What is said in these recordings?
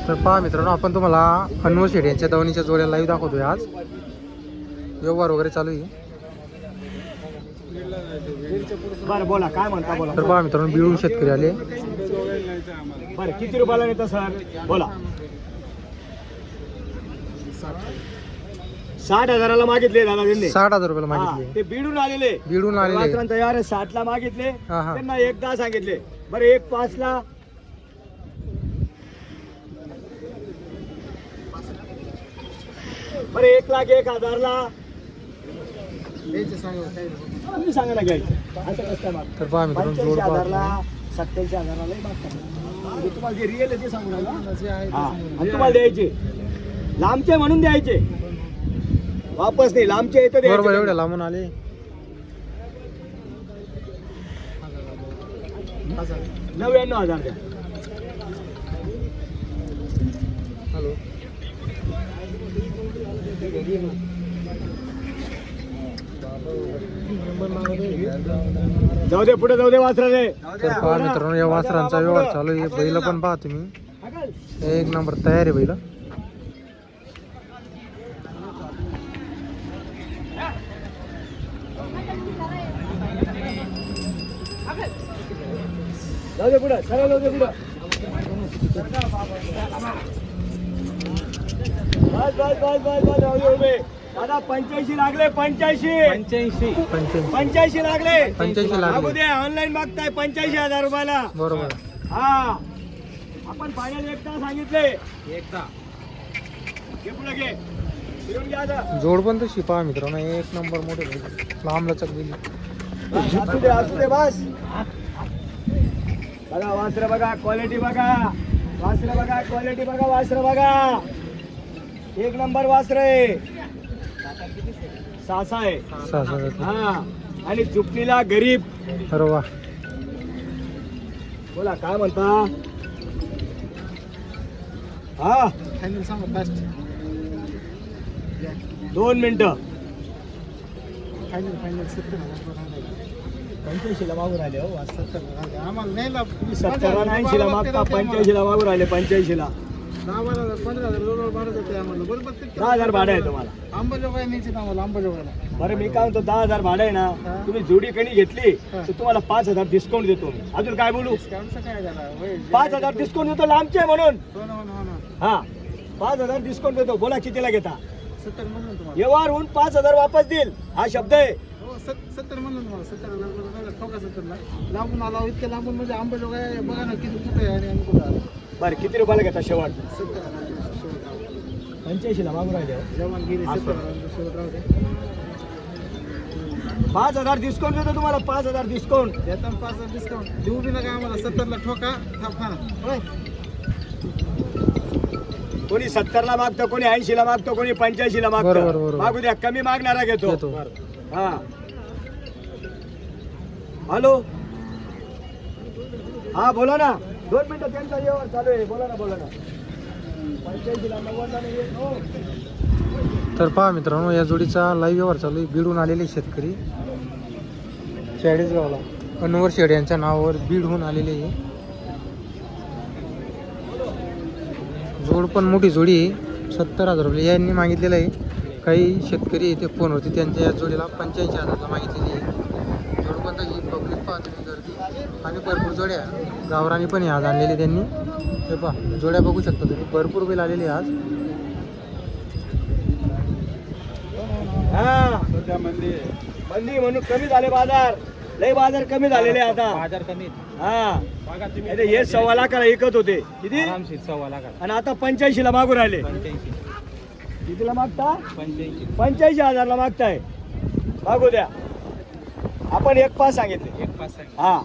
तर पहा मित्रांनो, आपण तुम्हाला अनमोल शेठ यांच्या दावणीच्या जोड्या लाईव्ह दाखवतोय. आज व्यवहार वगैरे चालू आहे. बरं बोला, काय म्हणता बोला. तर पहा मित्रांनो, बिळून शेतकरी आले. बरं किती रुपयाला नेता सर बोला. 60,000ला मागितले दादा त्यांनी. 60,000 रुपयाला हा, मागितले. ते बीडून आलेले. बीडून आलेले. वासरांना तयार आहे. 60ला मागितले. हा, हा. त्यांना 1,10 सांगितले. बरं 1,05ला. बरं 1,01,000ला. तुम्ही सांगा ना घ्यायचं. असं कसं माग. तर पहा मित्रांनो, जोड 85,000ला, पहा. 87,000ला लय मागतात. म्हणजे तुम्हाला जे रिअल आहे ते सांगू नका. हा, आणि तुम्हाला द्यायचे लांबचे म्हणून द्यायचे, वापस नाही. लांबचे येतं बरोबर, द्यायचे. एवढ्या लांबून आले. 99,000 द्या. हॅलो. जाऊ दे पुढे, जाऊ दे वासरा रे. तर पहा मित्रांनो, या वासरांचा व्यवहार चालू आहे. बैल पण पहा तुम्ही, एक नंबर तयार आहे बैल. जाऊ दे पुढे, सरळ जाऊ दे पुढे. बस बस बस बस बस, जाऊ दे उभे. दादा 85 लागले. 85 85 लागले. 85 लागले. मागू दे, ऑनलाईन मागताय 85,000 रुपयाला. बरोबर. हा, आपण फायनल 1,10 सांगितले. 1,10 घे पुढे घे. फिरून घ्या आता. जोड पण तशी पहा मित्रांनो, एक नंबर मोठे बैल. लांब लचक बैल. असू दे असू दे बस. बघा वासर, बघा क्वालिटी, बघा वासर, बघा क्वालिटी, बघा वासर, बघा एक नंबर वासर आहे. सासा आहे. हा, आणि चुकलीला गरीब. अरे वा. बोला काय म्हणता. हा, फायनल सांगा फास्ट. 2 मिनिटं. फायनल 85ला मागून राहिले हो. 70 आम्हाला नाही लाभ. 70ला 80ला मागता. 85ला मागून राहिले. 85ला 10,000 भाडं आहे तुम्हाला. अंबाजोगाई न्यायचे ना आम्हाला, अंबाजोगाईला. बरं मी काय म्हणतो, 10,000 भाडं आहे ना. तुम्ही जोडी कणी घेतली तर तुम्हाला 5,000 डिस्काउंट देतो. अजून काय बोलू. 5,000 डिस्काउंट देतो, लांबचे म्हणून. हा, 5,000 डिस्काउंट देतो. बोला कितीला घेता. 70 म्हणून तुम्हाला. व्यवहार होऊन 5,000 वापस देईल, हा शब्द आहे. 70 म्हणून तुम्हाला. 70 लांबून आला. इतके लांबून म्हणजे अंबाजोगाई बघा ना किती कुठे आहे आणि कुठे आहे. बरं किती रुपयाला घेता शेवट. 70 85ला मागून राहिले हो. जेवण गेले. असं. 70 5,000 डिस्काउंट देतो तुम्हाला. 5,000 डिस्काउंट. देताना 5,000 डिस्काउंट देऊ बी नका आम्हाला. 70ला ठोका. कोणी 70ला मागतो, कोणी 80ला मागतो, कोणी 85ला बरोबर, मागतो. बरोबर. मागू द्या, कमी मागणारा घेतो. घेतो. हा, हॅलो. हा बोला ना. 2 मिनिटं त्यांचा व्यवहार चालू आहे. बोला ना, बोला ना. 85ला 90ला नाही येत हो. तर पहा मित्रांनो, या जोडीचा लाईव्ह व्यवहार चालू आहे. बीडहून आलेले शेतकरी चाळीसगावला अनवर शेड यांच्या नावावर बीडहून आलेले आहे. जोड पण मोठी जोडी आहे. 70,000 रुपये यांनी मागितलेलं आहे. काही शेतकरी इथे फोन होते, त्यांच्या या जोडीला 85,000ला मागितलेली आहे. जोड पण तशी पब्लिक पाहतो मी गर्दी आणि भरपूर जोड्या गावरानी पण आहे आज आणलेली त्यांनी. हे पहा जोड्या बघू शकता तुम्ही, भरपूर बैल आलेले आज. हा, मंदी म्हणून कमी झाले बाजार. लय बाजार कमी झालेले आता. बाजार कमी. हा, अरे हे 1.25 लाखाला विकत होते. किती. 1.25 लाख. आणि आता 85ला मागू राहिले. कितीला मागता. 85,000ला मागताय. मागू द्या. आपण 1,5 सांगितले. हा,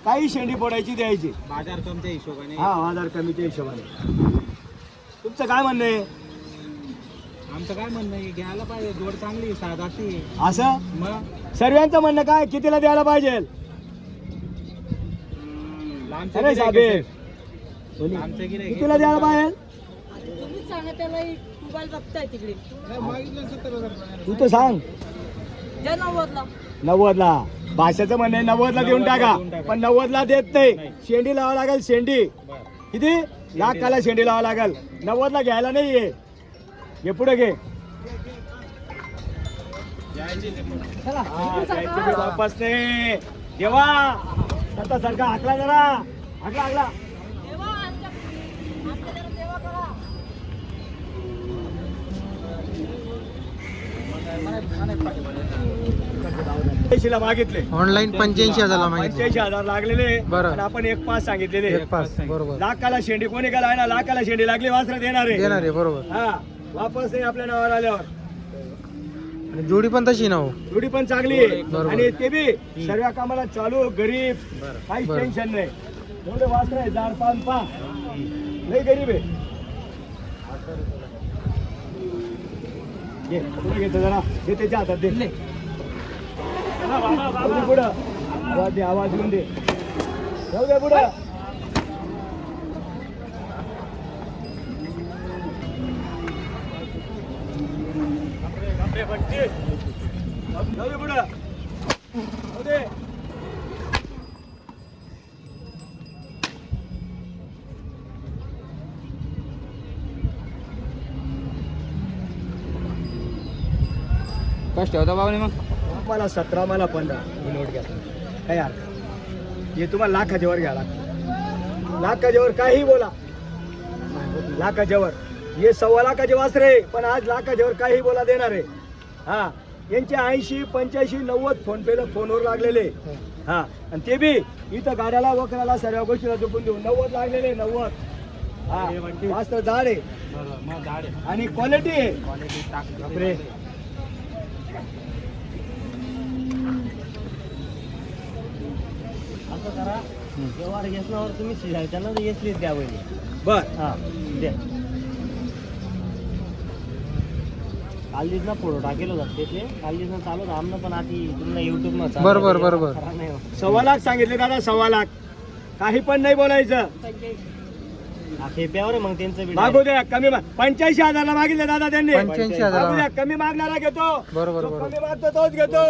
काही शेंडी फोडायची द्यायची. बाजार कमच्या हिशोबाने. हा, बाजार कमीच्या हिशोबाने. तुमचं काय म्हणणं आहे. आमचं काय म्हणणं आहे, घ्यायला पाहिजे. जोड चांगली साधाची. असं मग सर्वांचं म्हणणं काय, कितीला द्यायला पाहिजे. अरे साहेब, कितीला द्यायला पाहिजे. तुम्हीच सांगा त्याला. मोबाईल बघताय तिकडे. तू तर सांग. द्या 90ला. 90ला. भाषाचं म्हणणं आहे 90ला देऊन टाका. पण 90ला देत नाही. शेंडी लावा लागेल. शेंडी किती. लाखाला शेंडी लावा लागल. 90 ला घ्यायला नाहीये. हे पुढे घे. हा, जायचं बी वापस नाही. देवा आता सारखा हाकला जरा. हाकला. मागितले ऑनलाईन 85,000 मागितले. 85,000 लागलेले. बरं. आणि आपण 1.5 सांगितलेले. 1.5 बरोबर लाखाला शेंडी कोणी गेला आहे ना, लाखाला शेंडी लागली वासरा देणार आहे. देणार आहे बरोबर. हा वापस नाही आपल्या नावावर आल्यावर. आणि जोडी पण तशी ना हो. जोडी पण चांगली आहे. बरोबर. आणि ते बी सर्व कामाला चालू, गरीब, काहीच बरं. टेन्शन नाही. एवढे वासरा आहे 4-5 लई गरीब आहे. घे, पुढे घेतो जरा. दे त्याच्या हातात दे. पुढं आवाज येऊन दे. जाऊ दे पुढं. जाऊ दे पुढं. जाऊ दे. कष्ट ठेवता बाबा मग. मला 17 मला 15 ही नोट घ्या. काय यार हे तुम्हाला लाखाच्या वर घ्या लागतं. लाखाच्या वर काही बोला. लाखाच्या वर हे 1.25 लाखाचे वासरे पण आज लाखाच्या वर काही बोला देणार आहे. हा यांचे 80, 85, 90 फोन पेला फोनवर लागलेले. हा आणि ते बी इथं गाड्याला वकराला सर्व गोष्टीला झोपून देऊ. 90 लागलेले 90. हा वास्त्र जाड आहे आणि क्वालिटी आहे. बापरे. असं करा व्यवहार घेतल्यावर तुम्ही त्यांना येसलीच द्या वहिनी. बर हा द्या. कालदीच ना फोटो टाकेलो जात त्याचे. कालदीच ना चालू आमनं पण आधी तुम्हाला युट्यूब न बरोबर. 1.25 लाख सांगितले दादा. 1.25 लाख काही पण नाही बोलायचं. खेप्यावर मग त्यांचं बी मागू द्या कमी. 85,000 ला मागितले दादा त्यांनी. 85,000 मागू द्या. कमी मागणारा घेतो. बरोबर, जो बरोबर. कमी मागतो तोच घेतो.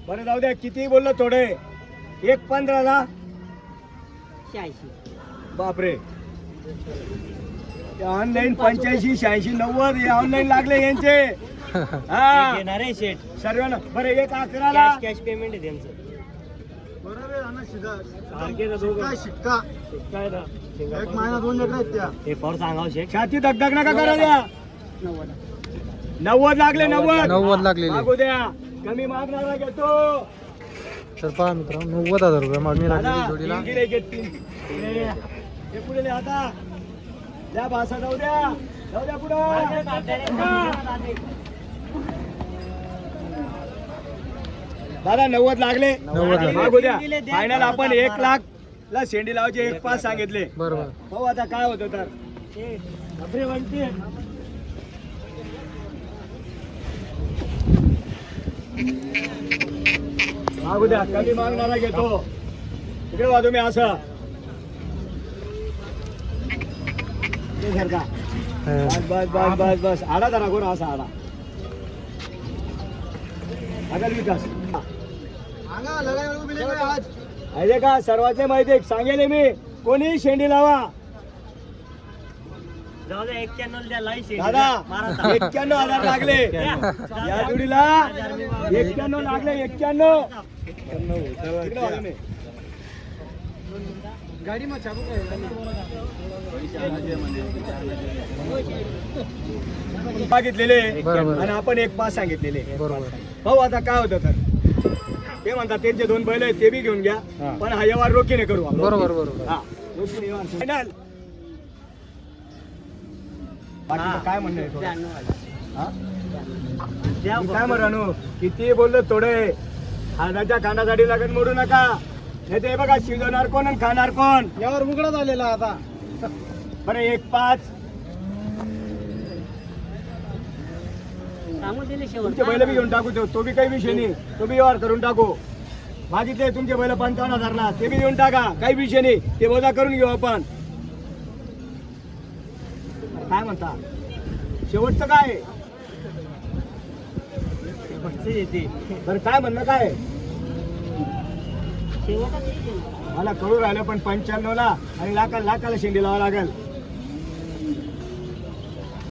बरं जाऊ द्या. किती बोललो थोडे. 1.15 ला 86. बापरे. ऑनलाईन 85, 86, 90 हे ऑनलाईन लागले यांचे. हा घेणार आहे शेट. सर्वांना. बरं 1.11 ला कॅश पेमेंट आहे त्यांचं. सारखे ना दोघं. शिक्का काय ना. एक महिना 2 लेकरं आहेत त्या. हे पावर सांगाव शेट. छाती धगधग नका करा द्या. 90 लागले. 90 लागलेले. मागू द्या. कमी मागणारा घेतो. तर पहा मित्रांनो 90,000 रुपये मागणी लागलेली जोडीला. हे पुढे लिहा आता. द्या भाषा. जाऊ द्या. जाऊ द्या पुढं. दादा 90 लागले. 90 लागले. मागू द्या. फायनल आपण 1 लाख ला शेंडी लावायचे 1.5 सांगितले. बरोबर. हो आता काय होतं तर. बापरे म्हणते. मागू द्या. कमी मागणारा घेतो. इकडे वा तुम्ही असं. ते सारखा. बस आडा जरा गोरा असा आडा. अगल विकास आहे का सर्वांचे माहिती आहे. सांगेल मी कोणी शेंडी लावा. जाऊ द्या 91 द्या लाई शेट. दादा 91,000 लागले या जोडीला. 91 लागले. 91. इकडे वा तुम्ही. गाडी मग चालू मागितलेले बरोबर. आणि आपण 1.5 सांगितलेले. बरोबर. भाऊ आता काय होतं तर ते म्हणतात त्यांचे 2 बैल आहेत ते बी घेऊन घ्या. पण हा व्यवहार रोखीने करू आपण. बरोबर. हा रोखीने व्यवहार फायनल. बाकीचं काय म्हणणं आहे थोडं? हा? द्या मी काय म्हणू किती बोललो थोडे. हाताच्या खाण्यासाठी लगत मोडू नका. नाही ते बघा शिजवणार कोण आणि खाणार कोण. यावर उघडा झालेला आता. बरं 1.5 सांगून दिले शेवट. तुमचे बैल बी घेऊन टाकू. तो बी काही विषय नाही. तो बी व्यवहार करून टाकू. मागितले तुमचे बैल 55,000 ला ते बी देऊन टाका. काही विषय नाही. ते वजा करून घेऊ आपण. काय म्हणता शेवटचं काय आहे? शेवटचं येते. बरं काय म्हणणं काय आहे? शेवटच येईल. मला कळू राहिलं पण 95 ला आणि लाखाला शेंडी लावा लागेल.